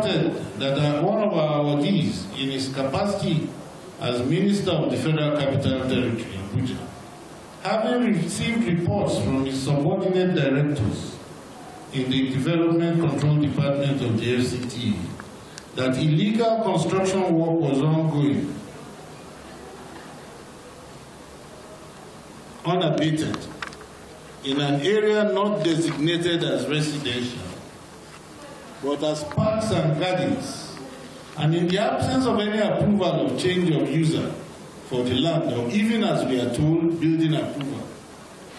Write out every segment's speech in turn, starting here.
reported that one of our awardees, in his capacity as Minister of the Federal Capital Territory, Abuja, having received reports from his subordinate directors in the Development Control Department of the FCT that illegal construction work was ongoing, unabated, in an area not designated as residential, but as parks and gardens, and in the absence of any approval of change of user for the land, or even as we are told, building approval,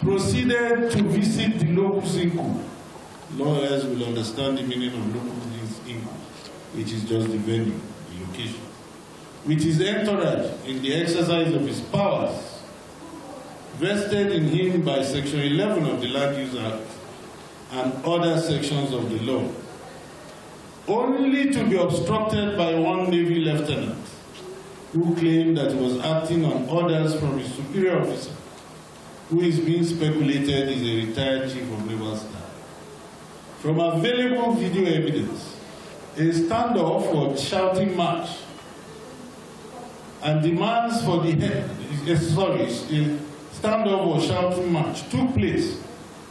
proceeded to visit the locus inco. Lawyers will understand the meaning of locus inco, which is just the venue, the location, with his entourage in the exercise of his powers vested in him by Section 11 of the Land Use Act and other sections of the law, only to be obstructed by one Navy lieutenant who claimed that he was acting on orders from his superior officer, who is being speculated is a retired chief of naval staff. From available video evidence, a standoff or shouting match and demands for the standoff or shouting match took place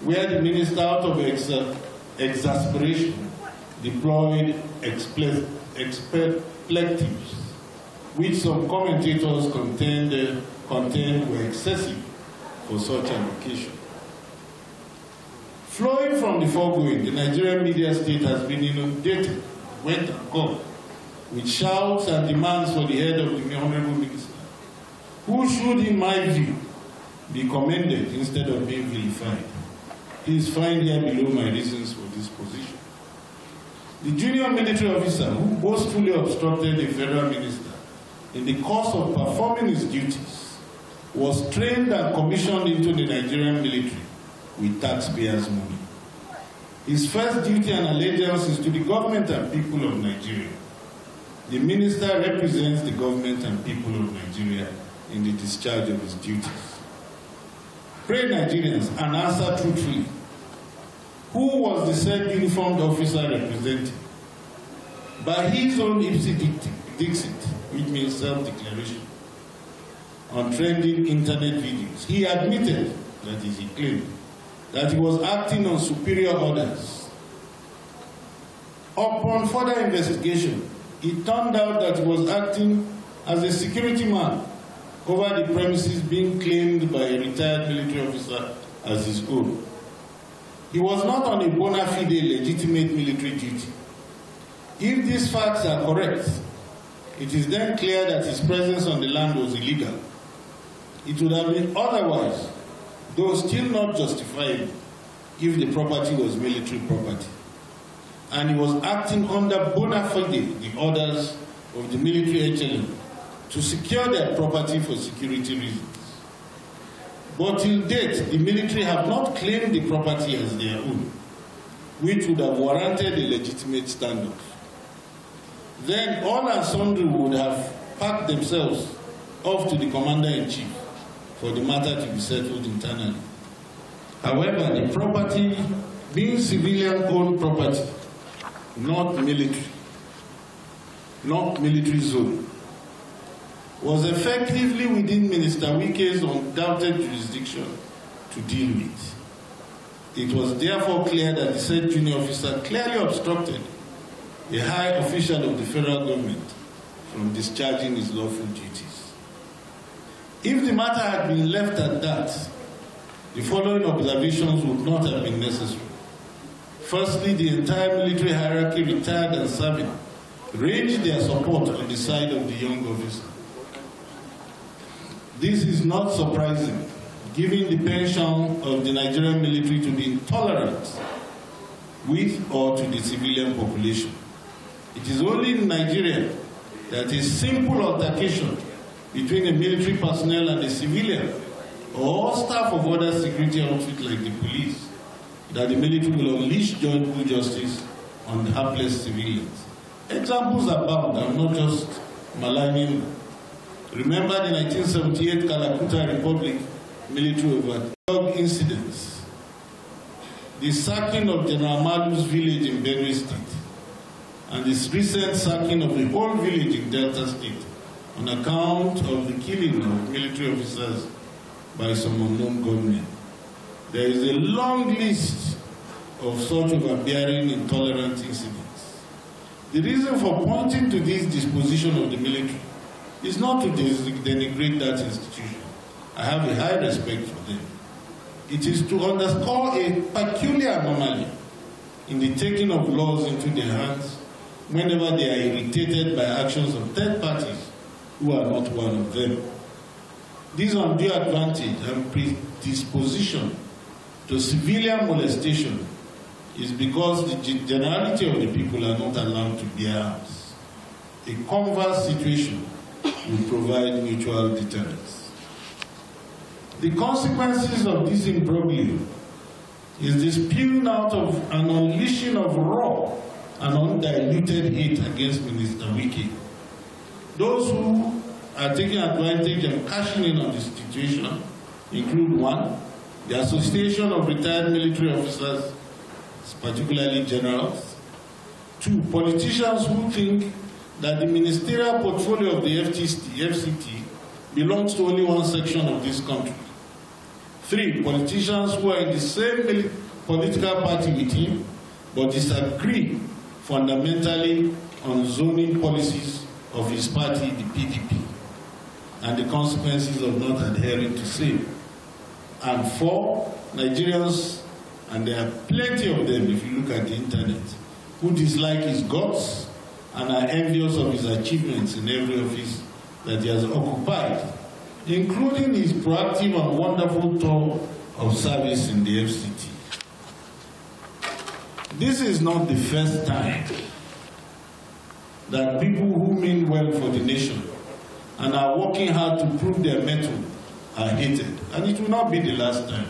where the minister, out of exasperation, deployed expletives, which some commentators contend were excessive for such an occasion. Flowing from the foregoing, the Nigerian media state has been inundated, went and gone, with shouts and demands for the head of the honorable minister, who should, in my view, be commended instead of being vilified. Please find here below my reasons for this position. The junior military officer who boastfully obstructed a federal minister in the course of performing his duties was trained and commissioned into the Nigerian military with taxpayers' money. His first duty and allegiance is to the government and people of Nigeria. The minister represents the government and people of Nigeria in the discharge of his duties. Pray Nigerians and answer truthfully. Who was the said uniformed officer represented? By his own ipsi-dixit, which means self-declaration, on trending internet videos, he admitted, that is, he claimed, that he was acting on superior orders. Upon further investigation, it turned out that he was acting as a security man over the premises being claimed by a retired military officer as his own. He was not on a bona fide legitimate military duty. If these facts are correct, it is then clear that his presence on the land was illegal. It would have been otherwise, though still not justifiable, if the property was military property. And he was acting under bona fide the orders of the military HLM to secure their property for security reasons. But till date, the military have not claimed the property as their own, which would have warranted a legitimate standoff. Then all and sundry would have packed themselves off to the commander-in-chief for the matter to be settled internally. However, the property, being civilian-owned property, not military zone, was effectively within Minister Wike's undoubted jurisdiction to deal with. It was therefore clear that the said junior officer clearly obstructed a high official of the federal government from discharging his lawful duties. If the matter had been left at that, the following observations would not have been necessary. Firstly, the entire military hierarchy, retired and serving, ranged their support on the side of the young officer. This is not surprising, given the penchant of the Nigerian military to be intolerant with or to the civilian population. It is only in Nigeria that a simple altercation between a military personnel and a civilian or staff of other security outfits like the police that the military will unleash joyful justice on the hapless civilians. Examples abound. I'm not just maligning. Remember the 1978 Calcutta Republic military overdog incidents, the sacking of General Malu's village in Benue State, and this recent sacking of the whole village in Delta State on account of the killing of military officers by some unknown gunmen. There is a long list of such overbearing, intolerant incidents. The reason for pointing to this disposition of the military is not to denigrate that institution. I have a high respect for them. It is to underscore a peculiar anomaly in the taking of laws into their hands whenever they are irritated by actions of third parties who are not one of them. This undue advantage and predisposition to civilian molestation is because the generality of the people are not allowed to bear arms. A converse situation will provide mutual deterrence. The consequences of this imbroglio is the spewing out of an unleashing of raw and undiluted hate against Minister Wike. Those who are taking advantage and cashing in on the situation include: 1, the Association of Retired Military Officers, particularly generals; 2, politicians who think that the ministerial portfolio of the FCT belongs to only one section of this country; 3, politicians who are in the same political party with him but disagree fundamentally on zoning policies of his party, the PDP, and the consequences of not adhering to same; and 4, Nigerians, and there are plenty of them if you look at the internet, who dislike his guts and are envious of his achievements in every office that he has occupied, including his proactive and wonderful tour of service in the FCT. This is not the first time that people who mean well for the nation and are working hard to prove their mettle are hated, and it will not be the last time.